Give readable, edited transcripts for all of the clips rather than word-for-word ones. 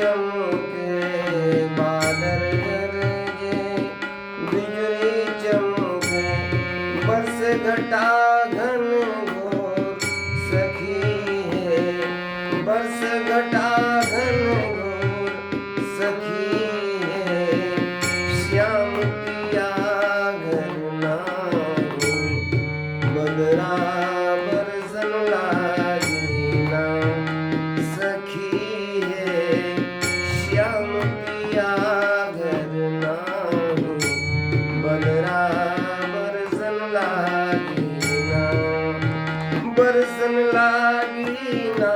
चमके बादल गरजे बिजली चमके बरस घटा घन घोर सखी है बरस घटा घन घोर सखी है श्याम पिया घर नाही बदरा बरसन लागी ना सखी है श्याम पिया घर नाही बदरा बरसन लागी ना बरसन लागी ना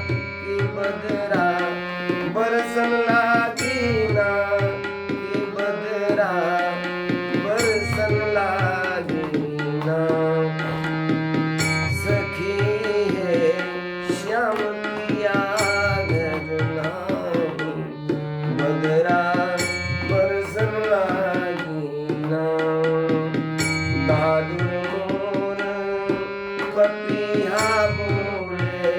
कि बदरा बरसन लागी ना कि बदरा बरसन लागी ना सखी है श्याम पिया घर नाही बदरा बरसन लागी ना दादू मोर पपिया बोले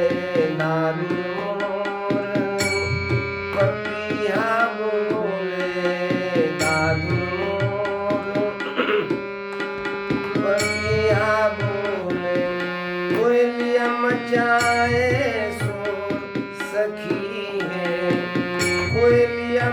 दादू मोर पपिया बोले दादू मोर पपिया बोले कोयलिया मचाए शोर सखी है कोयलिया